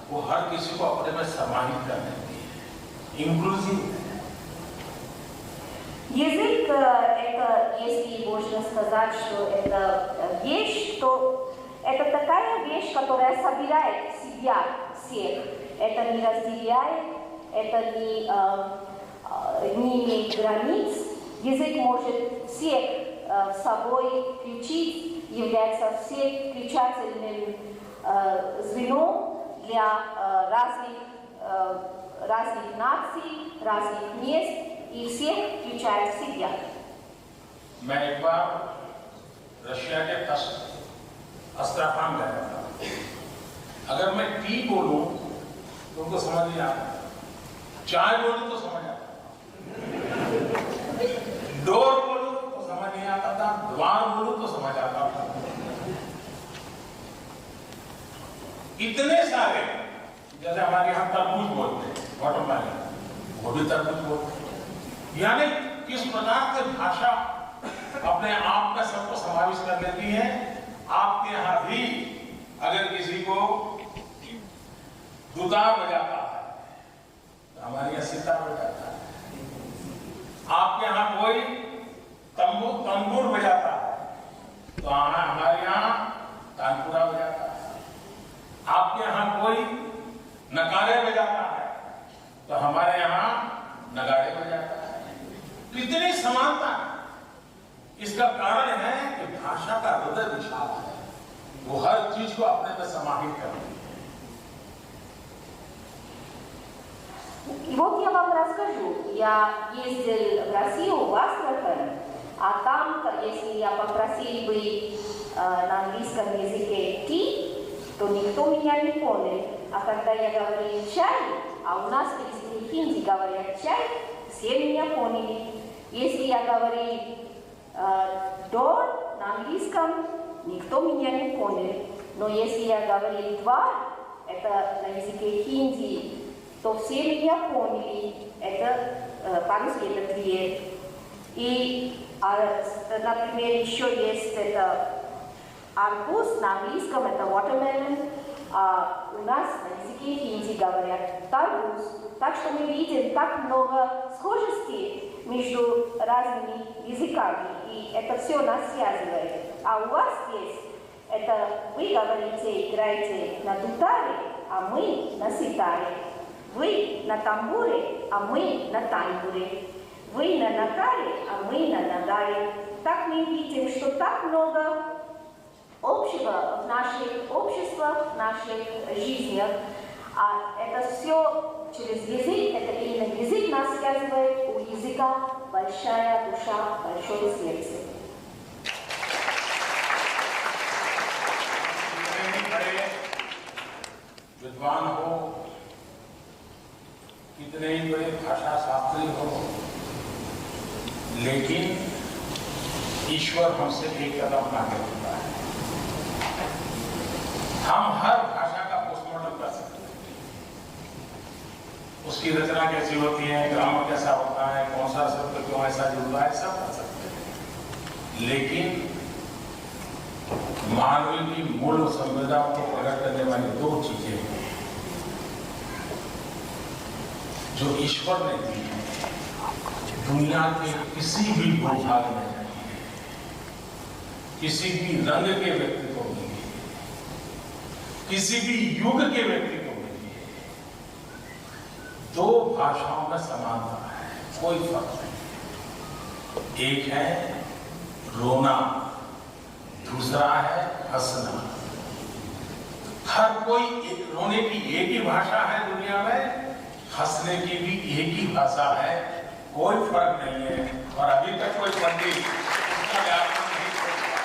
वो हर किसी को अपने में समाहित कर देती है, इंक्लूसिव है। Язык это, если можно сказать, что это вещь, то это такая вещь, которая собирает в себя всех. Это не разделяет, это не имеет границ. Язык может всех с собой включить, является включательным звеном для разных наций, разных мест, и всех включает в себя. मैं एक बार रशिया के अस्त्राखान गया था। अगर मैं टी बोलूं तो उनको समझ नहीं आता, चाय बोलूं तो समझ आता, डोर बोलूं तो समझ नहीं आता था, द्वार बोलूं तो समझ आता था। इतने सारे, जैसे हमारे यहाँ तरबूज बोलते हैं, वाटरमेलन, वो भी तरबूज बोलते हैं। यानी किस प्रकार से भाषा अपने आप में सबको समाविष्ट कर लेती है। आपके यहां भी अगर किसी को दुतार बजाता है तो हमारे यहाँ सितार बजाता है, आपके यहां कोई तंबूर बजाता है तो हमारे यहाँ तानपुरा बजाता है, आपके यहां कोई नगाड़े बजाता है तो हमारे यहाँ नगाड़े बजाता है। कितनी समानता है। इसका कारण है कि भाषा का हृदय विशाल है, वो हर चीज को अपने में समाहित करती है। И вот я вам расскажу. Я ездил в Россию, в Астрахань, а там, если я попросил бы на английском языке «ти», то никто меня не понял. А когда я говорил «чай», а у нас в языке хинди говорят «чай», все меня поняли. Если я говорил «дор» на английском, никто меня не понял. Но если я говорил «двор», это на языке хинди, то все меня поняли. Это по-русски это дверь. И, например, еще есть это Арбуз на английском это watermelon, а у нас на языке хинди говорят тарбуз. Так что мы видим так много схожестей между разными языками, и это все нас связывает. А у вас здесь, это вы говорите, играете на дутаре, а мы на ситаре. Вы на тамбуре, а мы на тамбуре. Вы на нагаре, а мы на нагаре. Так мы видим, что так много общего в наших обществах, в наших жизнях. А это все через язык, это именно язык нас связывает, у языка большая душа, большое сердце. विद्वान हो, कितने ही बड़े भाषा शास्त्री हो, लेकिन ईश्वर हमसे एक कदम आगे होता है। हम हर भाषा का पोस्टमार्टम कर सकते हैं, उसकी रचना कैसी होती है, ग्रामर कैसा होता है, कौन सा शब्द क्यों ऐसा जुड़ता है, सब कर सकते हैं। लेकिन मानवीय की मूल संवेदनाओं को प्रकट करने वाली दो चीजें हैं जो ईश्वर ने दी है, दुनिया के किसी भी भूभाग में नहीं है, किसी भी रंग के व्यक्ति को नहीं है, किसी भी युग के व्यक्ति को नहीं है। दो भाषाओं में समानता है, कोई फर्क नहीं। एक है रोना, दूसरा है हंसना। हर कोई रोने की एक ही भाषा है दुनिया में, हंसने की भी एक ही भाषा है, कोई फर्क नहीं है। और अभी तक कोई पंडित उसका व्यापक नहीं सोचता।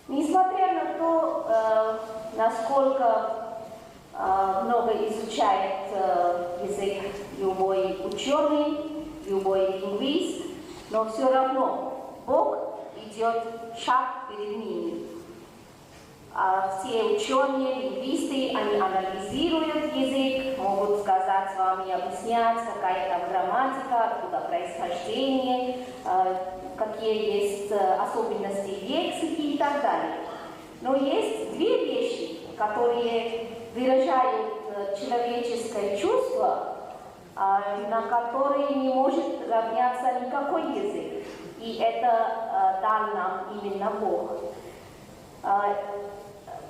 Несмотря на то, насколько много изучает язык любой ученый, любой лингвист, но все равно Бог идет шаг перед ними. Все ученые, лингвисты, они анализируют язык, могут сказать вам и объяснять, какая там грамматика, откуда происхождение, какие есть особенности лексики и так далее. Но есть две вещи, которые выражают человеческое чувство, на которые не может равняться никакой язык. И это дал нам именно Бог.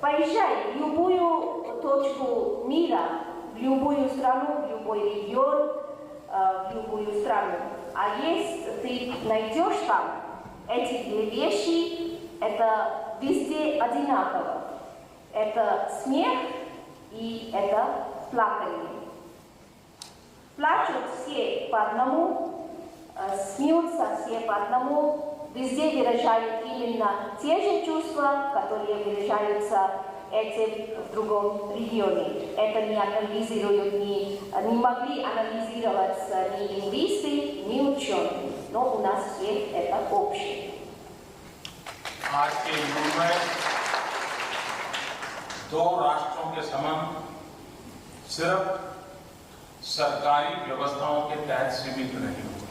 Поезжай в любую точку мира, в любую страну, в любой регион, в любую страну. А если ты найдешь там эти две вещи, это везде одинаково. Это смех и это плакание. Плачут все по одному, смеются все по одному, везде выражают именно те же чувства, которые выражаются эти в другом регионе. Это не анализируют, не могли анализировать ни лингвисты, ни ученые, но у нас все это общее. आज के युग में दो राष्ट्रों के संबंध सिर्फ सरकारी व्यवस्थाओं के तहत सीमित नहीं होते।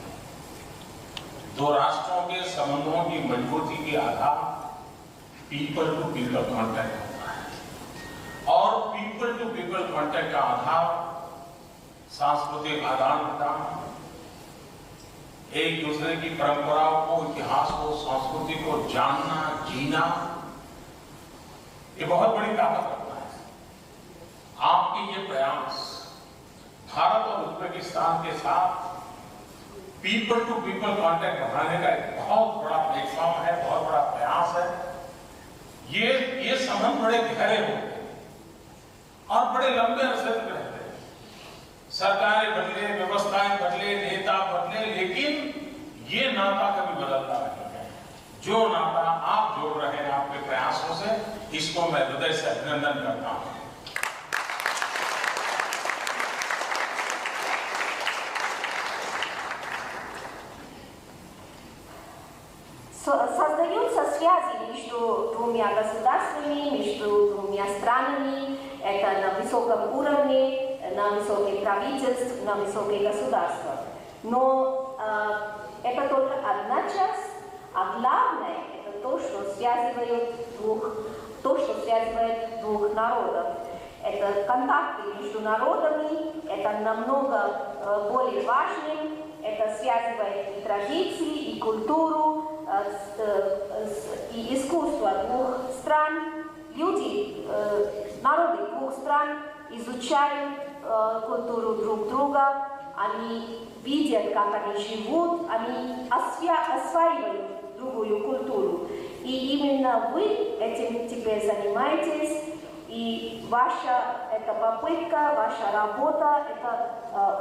दो राष्ट्रों के संबंधों की मजबूती के आधार पीपल टू पीपल कॉन्टैक्ट होता है और पीपल टू पीपल कॉन्टैक्ट का आधार सांस्कृतिक आदान प्रदान, एक दूसरे की परंपराओं को, इतिहास को, संस्कृति को जानना, जीना, ये बहुत बड़ी ताकत रखता है। आपके ये प्रयास भारत और उज्बेकिस्तान के साथ पीपल टू पीपल कॉन्टैक्ट बढ़ाने का एक बहुत बड़ा प्लेटफॉर्म है, बहुत बड़ा प्रयास है। ये संबंध बड़े गहरे होते हैं और बड़े लंबे अरसे तक रहते हैं। सरकारें बदले, व्यवस्थाएं बदले, नेता बदले, लेकिन ये नाता कभी बदलता नहीं है। जो नाता आप जोड़ रहे हैं आपके प्रयासों से, इसको मैं हृदय से अभिनंदन करता हूं। Создаются связи между двумя государствами, между двумя странами, это на высоком уровне, на высоких правительств, на высоких государствах. Но это только одна часть, а главное это то, что связывает двух народов. Это контакты между народами, это намного более важным, это связывает и традиции, и культуру, и искусство двух стран. Люди, народы двух стран изучают культуру друг друга, они видят, как они живут, они осваивают другую культуру. И именно вы этим теперь занимаетесь, и ваша эта попытка, ваша работа, это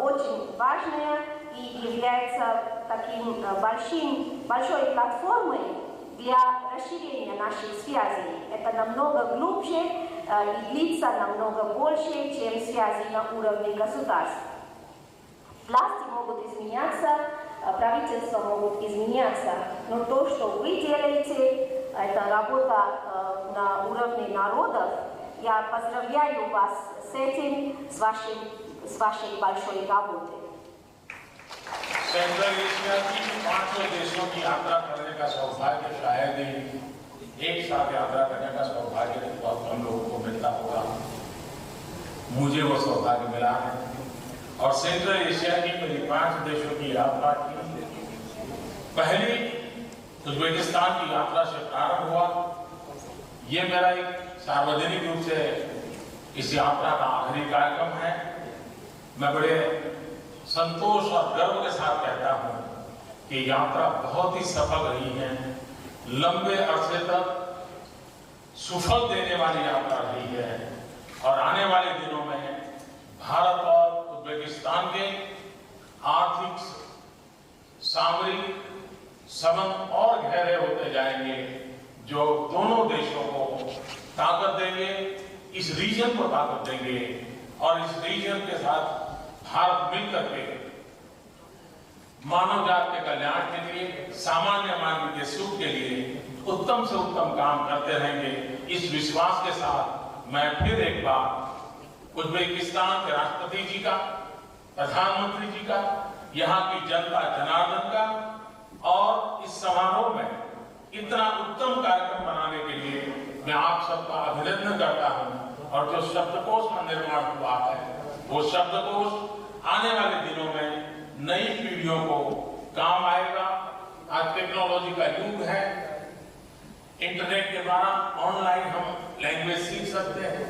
очень важная и является таким большой платформой для расширения наших связей. Это намного глубже и длится намного больше, чем связи на уровне государств. Власти могут изменяться, правительства могут изменяться, но то, что вы делаете, это работа на уровне народов. Я поздравляю вас с этим, с вашей большой работой. सेंट्रल एशिया की 5 देशों की यात्रा करने का सौभाग्य शायद ही एक साथ यात्रा करने का सौभाग्य बहुत कम लोगों को मिलता होगा। मुझे वो सौभाग्य मिला है और सेंट्रल एशिया की मेरी 5 देशों की यात्रा की पहली उज्बेकिस्तान की यात्रा से प्रारंभ हुआ। ये मेरा एक सार्वजनिक रूप से इस यात्रा का आखिरी कार्यक्रम है। मैं बड़े संतोष और गर्व के साथ कहता हूं कि यात्रा बहुत ही सफल रही है, लंबे अरसे तक सुफल देने वाली यात्रा रही है और आने वाले दिनों में भारत और उज्बेकिस्तान के आर्थिक सामरिक संबंध और गहरे होते जाएंगे, जो दोनों देशों को ताकत देंगे, इस रीजन को ताकत देंगे और इस रीजन के साथ भारत मिलकर के मानव जाति के कल्याण के लिए, सामान्य मानव के सुख के लिए उत्तम से उत्तम काम करते रहेंगे। इस विश्वास के साथ मैं फिर एक बार उज्बेकिस्तान के राष्ट्रपति जी का, प्रधानमंत्री जी का, यहाँ की जनता जनार्दन का और इस समारोह में इतना उत्तम कार्यक्रम बनाने के लिए मैं आप सबका अभिनंदन करता हूँ। और जो शब्दकोश का निर्माण हुआ है, वो शब्दकोश आने वाले दिनों में नई पीढ़ियों को काम आएगा। आज टेक्नोलॉजी का युग है, इंटरनेट के द्वारा ऑनलाइन हम लैंग्वेज सीख सकते हैं,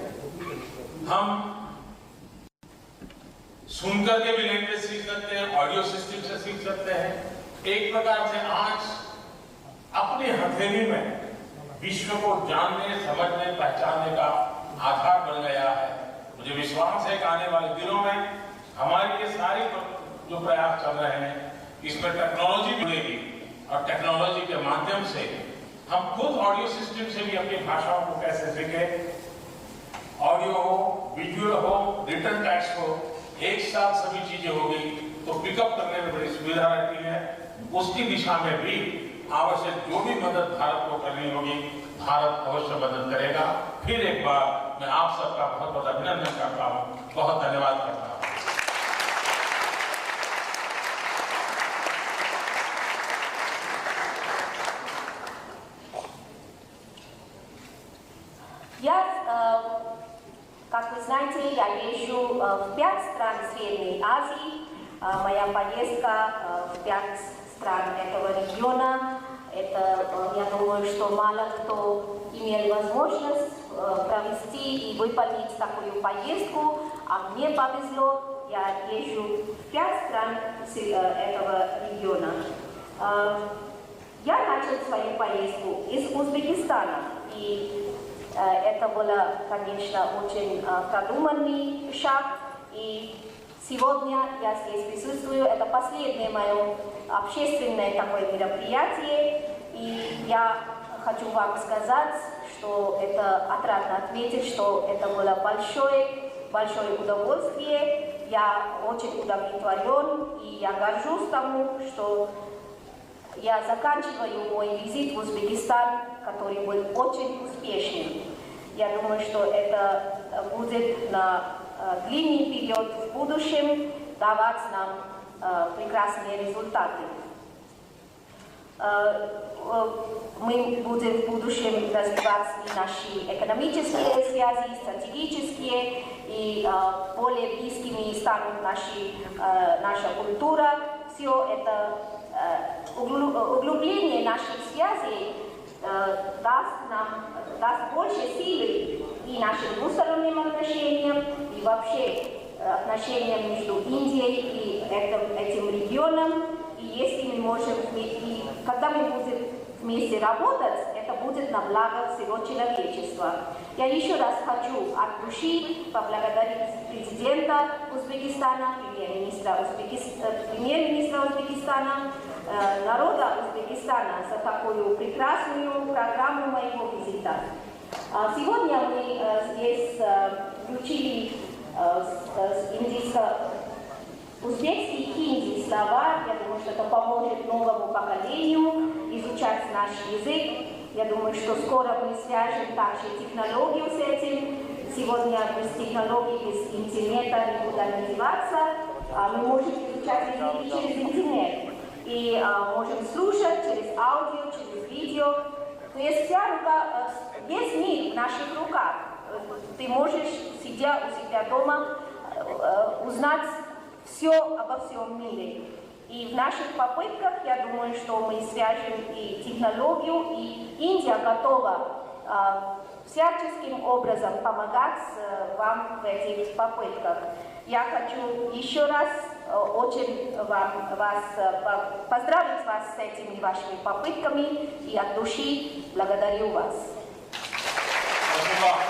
हम सुनकर के भी लैंग्वेज सीख सकते हैं, ऑडियो सिस्टम से सीख सकते हैं। एक प्रकार से आज अपनी हथेली में विश्व को जानने, समझने, पहचानने का आधार बन गया है। मुझे विश्वास है कि आने वाले दिनों में हमारे ये सारे जो प्रयास चल रहे हैं, इसमें टेक्नोलॉजी जुड़ेगी और टेक्नोलॉजी के माध्यम से हम खुद ऑडियो सिस्टम से भी अपनी भाषाओं को कैसे सीखें, ऑडियो हो, विजुअल हो, रिटन टेक्स्ट हो, एक साथ सभी चीजें होगी तो पिकअप करने में बड़ी सुविधा रहती है। उसकी दिशा में भी आवश्यक जो भी मदद भारत को करनी होगी, भारत अवश्य मदद करेगा। फिर एक बार मैं आप सबका बहुत बहुत अभिनंदन करता हूँ, बहुत धन्यवाद करता हूँ। Как вы знаете, я езжу в 5 стран Средней Азии. Моя поездка в 5 стран этого региона. Это, я думаю, что мало кто имел возможность провести и выполнить такую поездку. А мне повезло, я езжу в 5 стран этого региона. Я начал свою поездку из Узбекистана. И это было, конечно, очень продуманный шаг, и сегодня я здесь присутствую. Это последнее мое общественное такое мероприятие, и я хочу вам сказать, что это отрадно отметить, что это было большое удовольствие. Я очень удовлетворен, и я горжусь тому, что я заканчиваю мой визит в Узбекистан, который был очень успешным. Я думаю, что это будет на длинный период в будущем давать нам прекрасные результаты. Мы будем в будущем развивать и наши экономические связи, стратегические, и более близкими станут наша культура. Все это углубление наших связей даст больше силы и нашим двусторонним отношениям, и вообще отношениям между Индией и этим регионом. И если мы можем, и когда мы будем вместе работать, это будет на благо всего человечества. Я еще раз хочу от души поблагодарить президента Узбекистана, премьер-министра Узбекистана, народа Узбекистана за такую прекрасную программу моего визита. Сегодня мы здесь включили узбекский и хинди слова. Я думаю, что это поможет новому поколению изучать наш язык. Я думаю, что скоро мы свяжем также технологию с этим. Сегодня без технологий, без интернета никуда не деваться. Мы можем изучать языки через интернет. И можем слушать через аудио, через видео. То есть весь мир в наших руках. Ты можешь, сидя у себя дома, узнать все обо всем мире. И в наших попытках, я думаю, что мы свяжем и технологию, и Индия готова всяческим образом помогать вам в этих попытках. Я хочу еще раз очень вас поздравить вас с этими вашими попытками и от души благодарю вас. Спасибо.